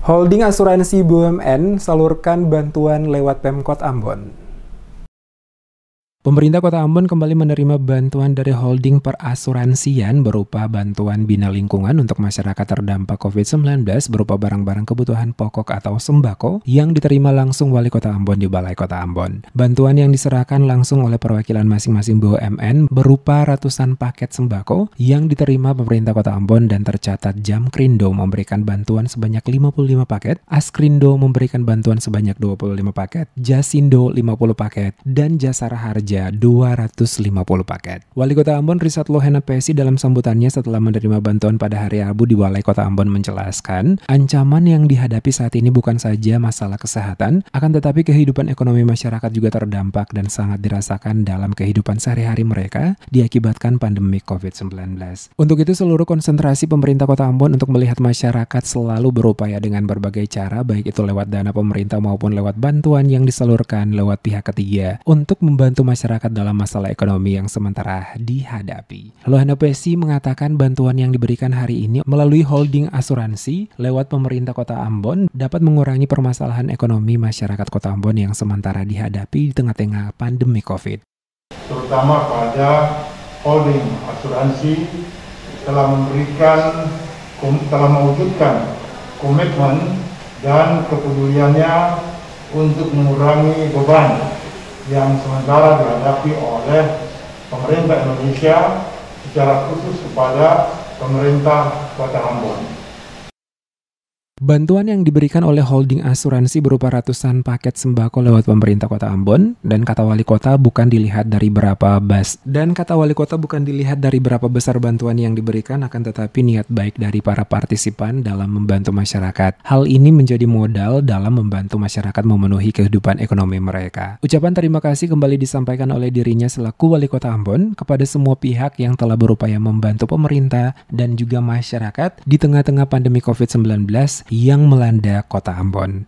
Holding asuransi BUMN salurkan bantuan lewat Pemkot Ambon. Pemerintah Kota Ambon kembali menerima bantuan dari holding perasuransian berupa bantuan bina lingkungan untuk masyarakat terdampak COVID-19 berupa barang-barang kebutuhan pokok atau sembako yang diterima langsung Wali Kota Ambon di Balai Kota Ambon. Bantuan yang diserahkan langsung oleh perwakilan masing-masing BUMN berupa ratusan paket sembako yang diterima pemerintah Kota Ambon dan tercatat Jamkrindo memberikan bantuan sebanyak 55 paket, Askrindo memberikan bantuan sebanyak 25 paket, Jasindo 50 paket, dan Jasara Harja 250 paket. Wali Kota Ambon Risat Lohena Pesi dalam sambutannya setelah menerima bantuan pada hari Rabu di Balai Kota Ambon menjelaskan, ancaman yang dihadapi saat ini bukan saja masalah kesehatan, akan tetapi kehidupan ekonomi masyarakat juga terdampak dan sangat dirasakan dalam kehidupan sehari-hari mereka diakibatkan pandemi COVID-19. Untuk itu seluruh konsentrasi pemerintah Kota Ambon untuk melihat masyarakat selalu berupaya dengan berbagai cara, baik itu lewat dana pemerintah maupun lewat bantuan yang disalurkan lewat pihak ketiga untuk membantu masyarakat dalam masalah ekonomi yang sementara dihadapi. Lohena Pesi mengatakan bantuan yang diberikan hari ini melalui holding asuransi lewat pemerintah Kota Ambon dapat mengurangi permasalahan ekonomi masyarakat Kota Ambon yang sementara dihadapi di tengah-tengah pandemi COVID. Terutama pada holding asuransi telah mewujudkan komitmen dan kepeduliannya untuk mengurangi beban yang sementara dihadapi oleh pemerintah Indonesia secara khusus kepada pemerintah Kota Ambon. Bantuan yang diberikan oleh holding asuransi berupa ratusan paket sembako lewat pemerintah Kota Ambon dan kata wali kota bukan dilihat dari berapa besar bantuan yang diberikan, akan tetapi niat baik dari para partisipan dalam membantu masyarakat. Hal ini menjadi modal dalam membantu masyarakat memenuhi kehidupan ekonomi mereka. Ucapan terima kasih kembali disampaikan oleh dirinya selaku Wali Kota Ambon kepada semua pihak yang telah berupaya membantu pemerintah dan juga masyarakat di tengah-tengah pandemi COVID-19 yang melanda Kota Ambon.